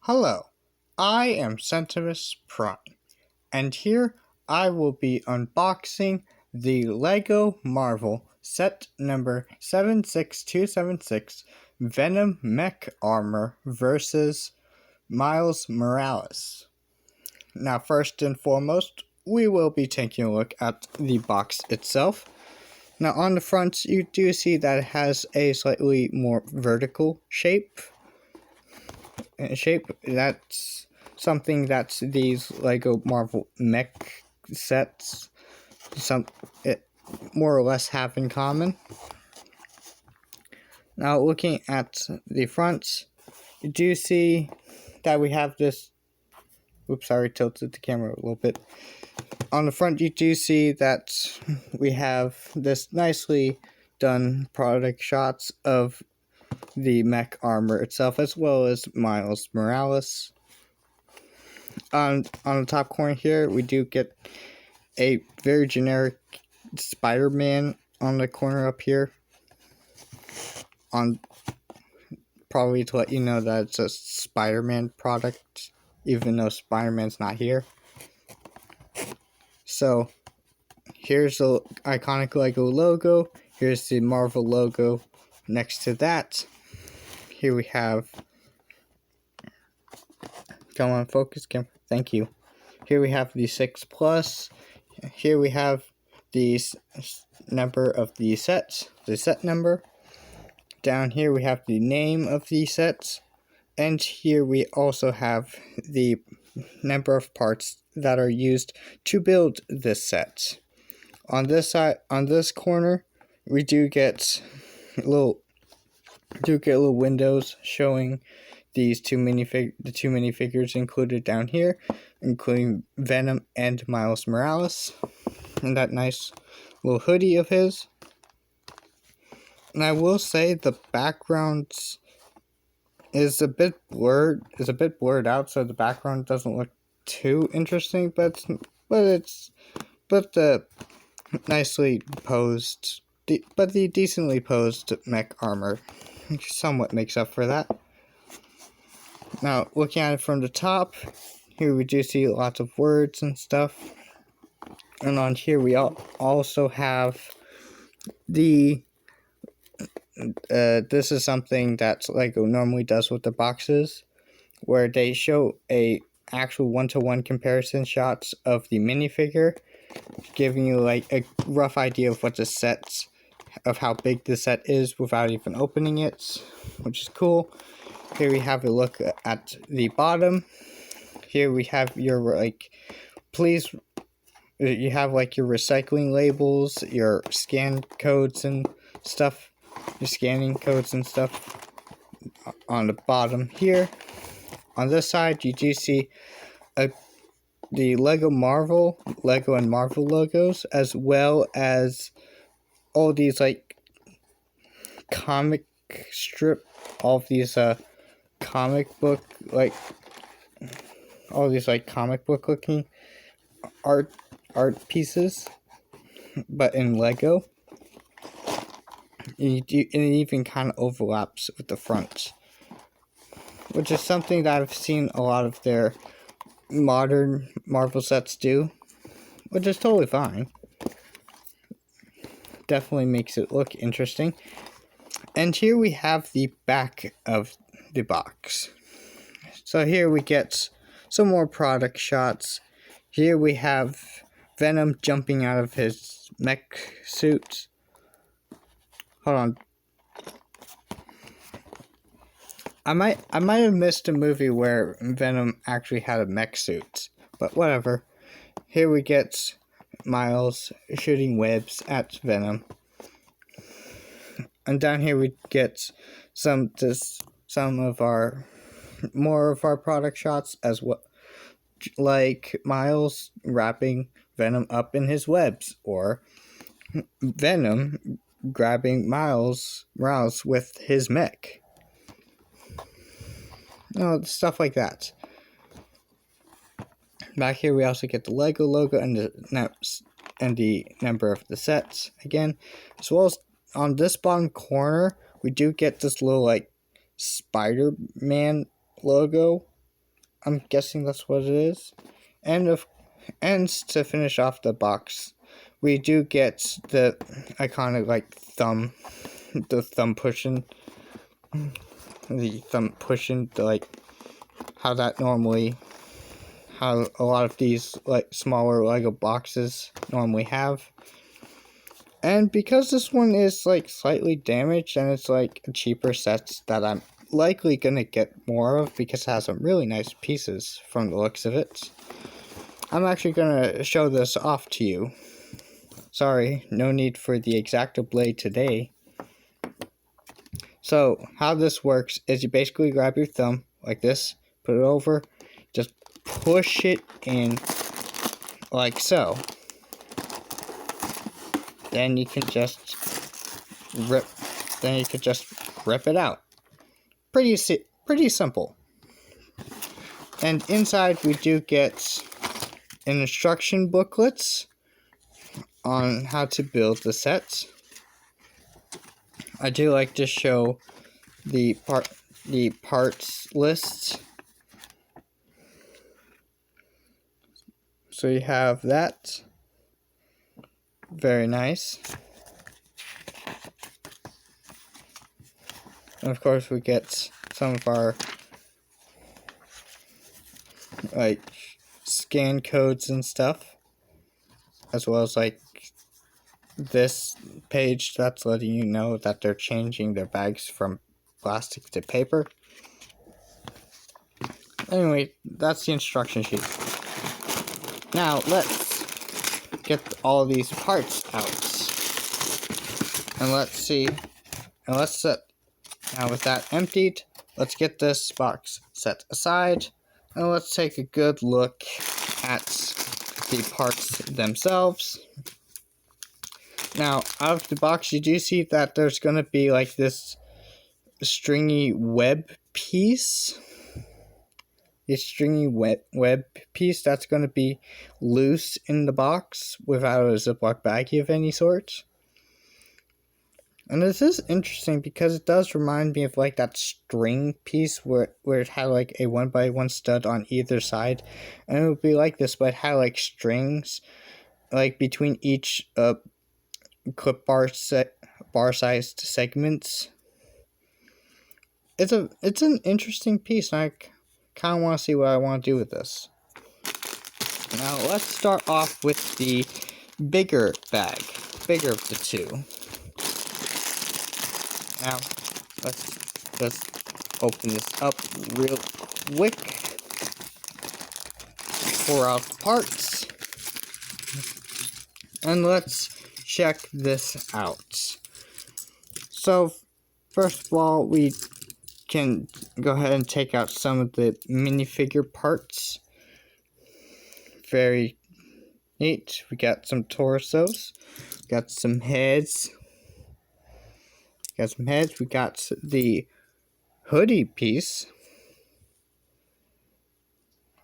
Hello, I am Centimus Prime, and here I will be unboxing the LEGO Marvel set number 76276 Venom Mech Armor versus Miles Morales. Now, first and foremost, we will be taking a look at the box itself. Now, on the front, you do see that it has a slightly more vertical shape. That's something that these LEGO Marvel mech sets more or less have in common. Now, looking at the front, you do see that we have this. Oops, sorry, tilted the camera a little bit. On the front, you do see that we have this nicely done product shots of the mech armor itself, as well as Miles Morales. On the top corner here, we do get a very generic Spider-Man on the corner up here. Probably to let you know that it's a Spider-Man product, even though Spider-Man's not here. So, here's the iconic LEGO logo. Here's the Marvel logo next to that. Here we have... Come on, focus camera. Thank you. Here we have the 6 Plus. Here we have the number of the sets, the set number. Down here we have the name of the sets. And here we also have the number of parts that are used to build this set. On this side, on this corner, we do get little windows showing these two minifigures included down here, including Venom and Miles Morales, and that nice little hoodie of his. And I will say the background is a bit blurred out, so the background doesn't look too interesting, but the nicely posed, the decently posed mech armor somewhat makes up for that. Now, looking at it from the top, here we do see lots of words and stuff. And on here we also have the... this is something that LEGO normally does with the boxes, where they show a actual one-to-one comparison shots of the minifigure, giving you like a rough idea of what the set, of how big the set is without even opening it, which is cool. Here we have a look at the bottom. Here we have your you have like your recycling labels, your scan codes and stuff, your scanning codes and stuff on the bottom here. On this side, you do see the LEGO and Marvel logos, as well as all these like comic strip, all of these comic book looking art pieces, but in LEGO. And it even kind of overlaps with the front, which is something that I've seen a lot of their modern Marvel sets do, which is totally fine. Definitely makes it look interesting. And here we have the back of the box. So here we get some more product shots. Here we have Venom jumping out of his mech suit. Hold on. I might have missed a movie where Venom actually had a mech suit, but whatever. Here we get Miles shooting webs at Venom. And down here we get more of our product shots as well, like Miles wrapping Venom up in his webs, or Venom grabbing Miles Morales with his mech. Stuff like that. Back here we also get the LEGO logo and the number of the sets again, as well as on this bottom corner we do get this little like Spider-Man logo I'm guessing that's what it is. And to finish off the box, we do get the iconic like thumb, the thumb pushing, like how a lot of these like smaller Lego boxes normally have. And because this one is like slightly damaged and it's like a cheaper set that I'm likely gonna get more of because it has some really nice pieces from the looks of it, I'm actually gonna show this off to you. Sorry, no need for the X-Acto blade today. So how this works is you basically grab your thumb like this, put it over, just push it in like so. Then you can just rip it out. Pretty simple. And inside we do get an instruction booklet on how to build the set. I do like to show the parts list. So you have that. Very nice. And of course we get some of our like scan codes and stuff, as well as like this page that's letting you know that they're changing their bags from plastic to paper. Anyway, that's the instruction sheet. Now let's get all these parts out, and let's see, and let's set. Now with that emptied, let's get this box set aside, and let's take a good look at the parts themselves. Now, out of the box, you do see that there's going to be like this stringy web piece. This stringy web piece that's going to be loose in the box without a Ziploc baggie of any sort. And this is interesting because it does remind me of like that string piece where it had like a 1x1 stud on either side. And it would be like this, but it had like strings like between each clip bar sized segments. It's an interesting piece, and I kind of want to see what I want to do with this. Now let's start off with the bigger of the two. Now let's just open this up real quick, pour out the parts, and let's check this out. So first of all, we can go ahead and take out some of the minifigure parts. Very neat. We got some torsos, got some heads, we got the hoodie piece.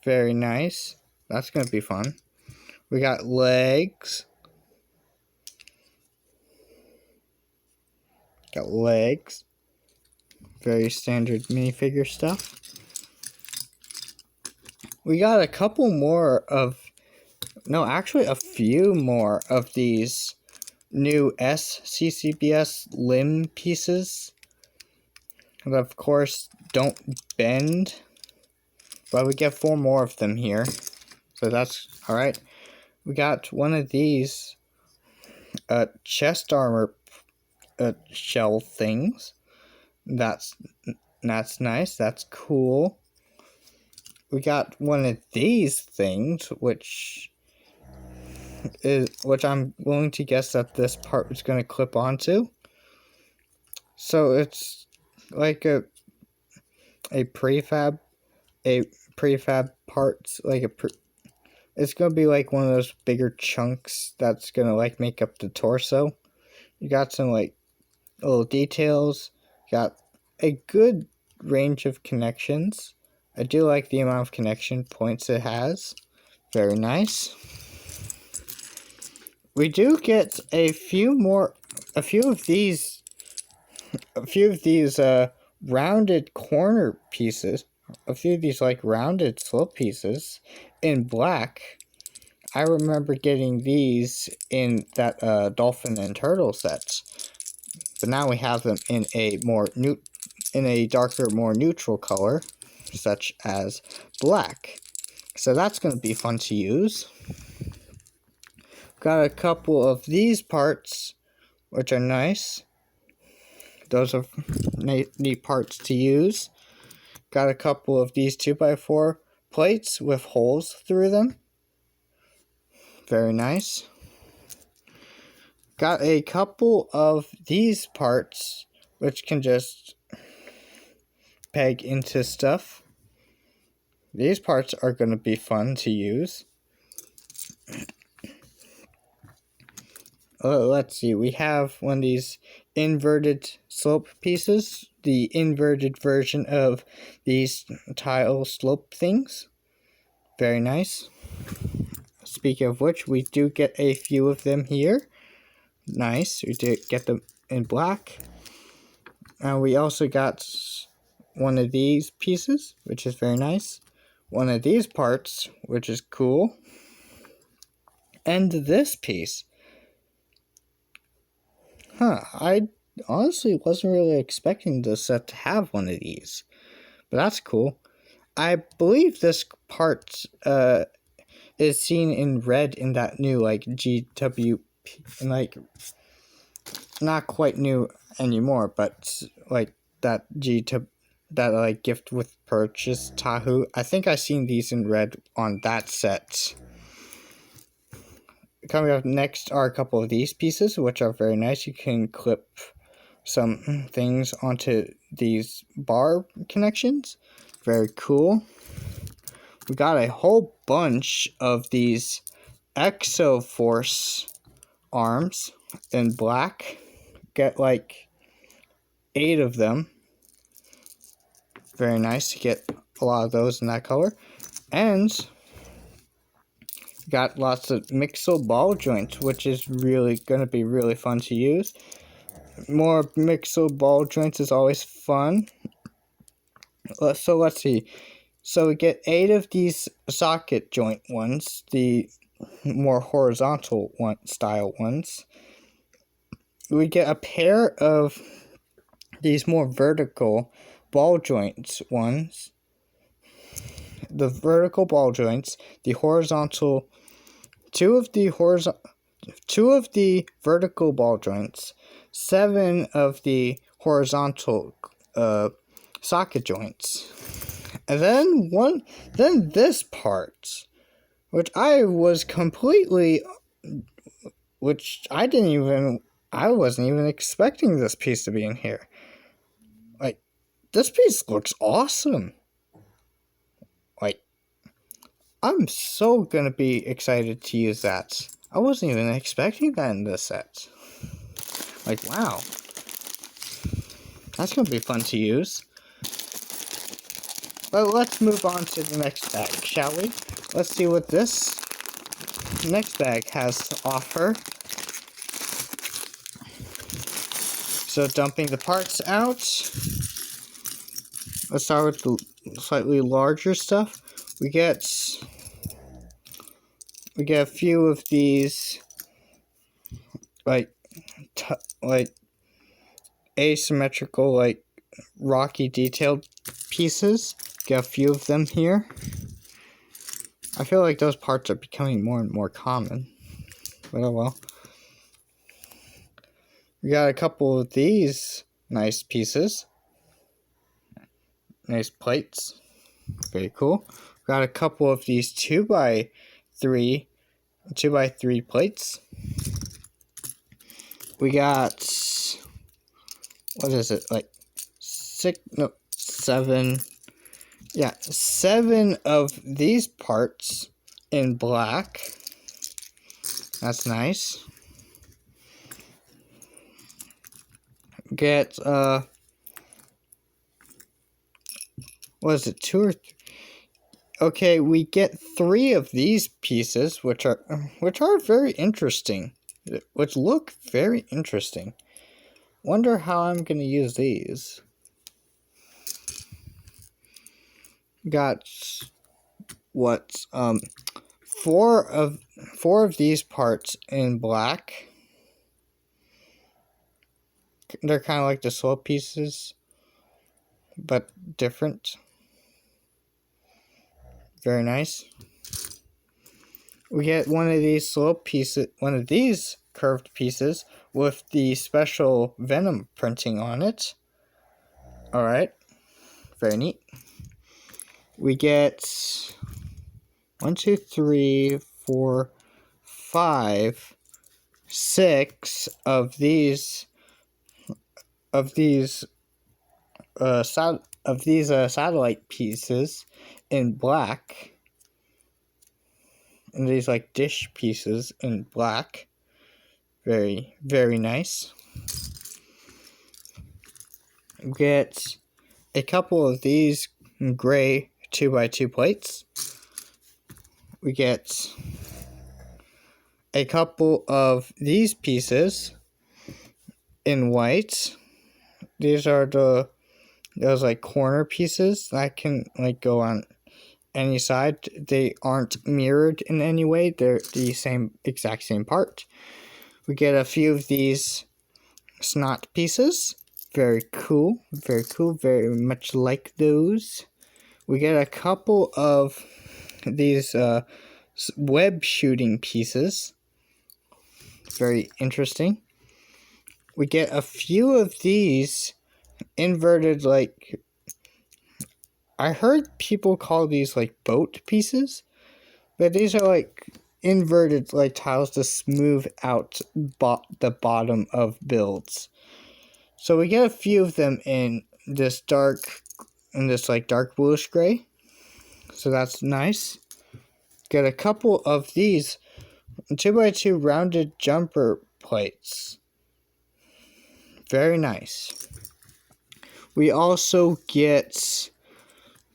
Very nice. That's gonna be fun. We got legs. Very standard minifigure stuff. We got a couple more of, no, actually a few more of these new SCCBS limb pieces that of course don't bend, but we get 4 more of them here, so that's alright. We got one of these chest armor shell things. That's nice. That's cool. We got one of these things, which I'm willing to guess that this part is going to clip onto. So it's like a prefab parts, like it's going to be like one of those bigger chunks that's going to like make up the torso. You got some like little details. Got a good range of connections. I do like the amount of connection points it has. Very nice. We do get a few of these rounded corner pieces. a few of these like rounded slope pieces in black. I remember getting these in that dolphin and turtle sets, but now we have them in a darker, more neutral color, such as black. So that's going to be fun to use. Got a couple of these parts, which are nice. Those are neat parts to use. Got a couple of these 2x4 plates with holes through them. Very nice. Got a couple of these parts, which can just peg into stuff. These parts are going to be fun to use. Let's see, we have one of these inverted slope pieces, the inverted version of these tile slope things. Very nice. Speaking of which, we do get a few of them here. Nice, we did get them in black. And we also got one of these pieces, which is very nice. One of these parts, which is cool. And this piece. I honestly wasn't really expecting this set to have one of these. But that's cool. I believe this part is seen in red in that new like GWP, like not quite new anymore, but like that that like gift with purchase Tahu. I think I've seen these in red on that set. Coming up next are a couple of these pieces, which are very nice. You can clip some things onto these bar connections. Very cool. We got a whole bunch of these Exoforce arms in black. Get like 8 of them. Very nice to get a lot of those in that color. And got lots of Mixel ball joints, which is really going to be really fun to use. More Mixel ball joints is always fun. So let's see. So we get 8 of these socket joint ones, the more horizontal style ones. We get a pair of these more vertical ball joints ones. The vertical ball joints, the horizontal, 2 of the vertical ball joints, 7 of the horizontal socket joints, and then this part, which I wasn't even expecting this piece to be in here. Like, this piece looks awesome. Like, I'm so gonna be excited to use that. I wasn't even expecting that in this set. Like, wow. That's gonna be fun to use. But let's move on to the next bag, shall we? Let's see what this next bag has to offer. So, dumping the parts out. Let's start with the slightly larger stuff. We get a few of these like asymmetrical, like rocky detailed pieces. Get a few of them here. I feel like those parts are becoming more and more common. But oh well. We got a couple of these nice pieces. Nice plates. Very cool. Got a couple of these 2x3 plates. We got, what is it, like 7. Yeah, 7 of these parts in black. That's nice. Get what is it, 2 or 3? Okay, we get 3 of these pieces, which are very interesting, which look very interesting. Wonder how I'm gonna use these. got what four of these parts in black. They're kind of like the slope pieces, but different. Very nice. We get one of these slope pieces, one of these curved pieces with the special Venom printing on it. Alright, very neat. We get 1, 2, 3, 4, 5, 6 of these satellite pieces in black, and these like dish pieces in black. Very, very nice. Get a couple of these gray 2x2 plates. We get a couple of these pieces in white. These are those like corner pieces that can like go on any side. They aren't mirrored in any way. They're the exact same part. We get a few of these snot pieces. Very cool. Very cool. Very much like those. We get a couple of these web shooting pieces. Very interesting. We get a few of these inverted, like, I heard people call these like boat pieces, but these are like inverted like tiles to smooth out the bottom of builds. So we get a few of them in this dark bluish gray. So that's nice. Get a couple of these 2x2 rounded jumper plates. Very nice. We also get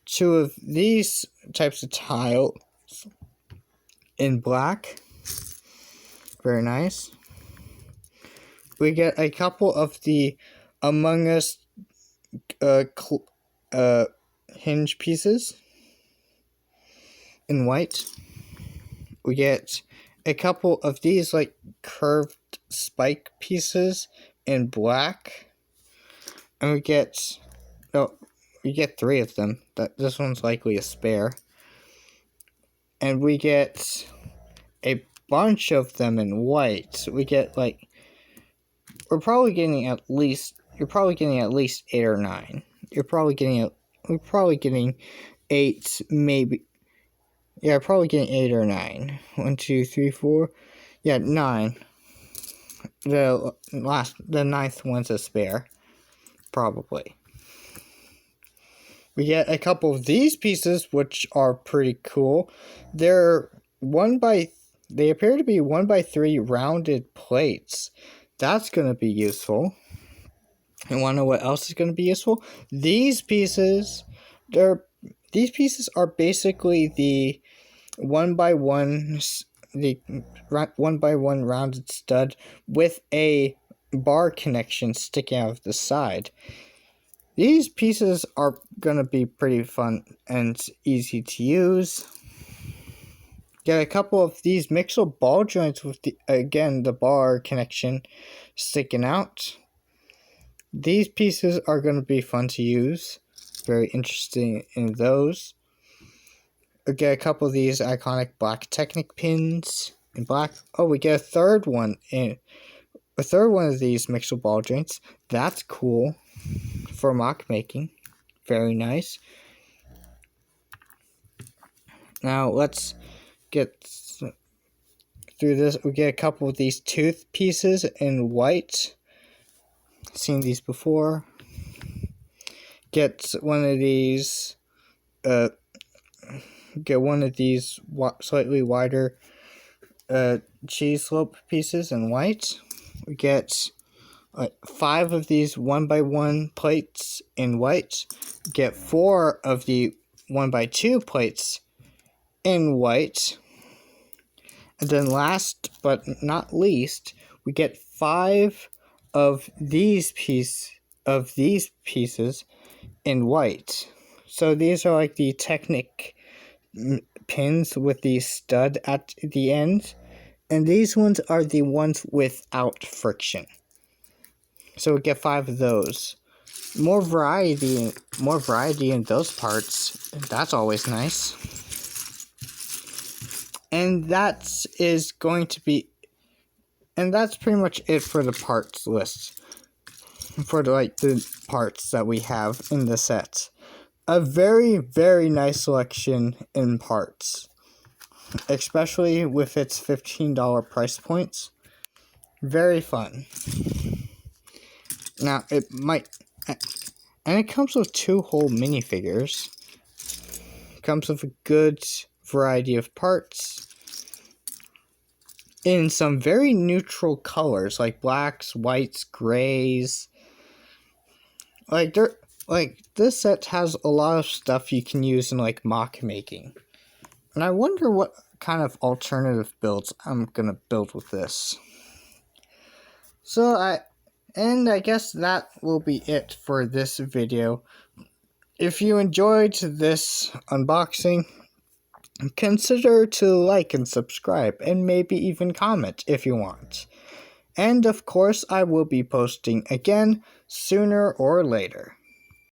2 of these types of tiles in black. Very nice. We get a couple of the Among Us hinge pieces in white. We get a couple of these like curved spike pieces in black. And we get 3 of them. This one's likely a spare. And we get a bunch of them in white. So we get like, you're probably getting at least 8 or 9. We're probably getting 8, maybe. Yeah, probably getting 8 or 9. 1, 2, 3, 4. Yeah, 9. The 9th one's a spare. Probably. We get a couple of these pieces, which are pretty cool. They appear to be 1x3 rounded plates. That's going to be useful. And want to know what else is going to be useful? These pieces are basically the 1x1 rounded stud with a bar connection sticking out of the side. These pieces are going to be pretty fun and easy to use. Get a couple of these mixel ball joints with the bar connection sticking out. These pieces are going to be fun to use. Very interesting in those. Get a couple of these iconic black Technic pins in black. Oh, we get a third one of these mixel ball joints. That's cool for mock making. Very nice. Now let's get through this. We get a couple of these tooth pieces in white. Seen these before. Get one of these slightly wider cheese slope pieces in white. We get 5 of these 1x1 plates in white. Get 4 of the 1x2 plates in white. And then last but not least, we get 5 of these pieces in white. So these are like the Technic pins with the stud at the end. And these ones are the ones without friction. So we get 5 of those. More variety in those parts. That's always nice. And that's pretty much it for the parts list. For the parts that we have in the set. A very, very nice selection in parts. Especially with its $15 price points. Very fun. Now, it comes with 2 whole minifigures. Comes with a good variety of parts. In some very neutral colors, like blacks, whites, grays. This set has a lot of stuff you can use in, mock making. And I wonder what kind of alternative builds I'm gonna build with this. So I guess that will be it for this video. If you enjoyed this unboxing, consider to like and subscribe, and maybe even comment if you want. And of course, I will be posting again sooner or later.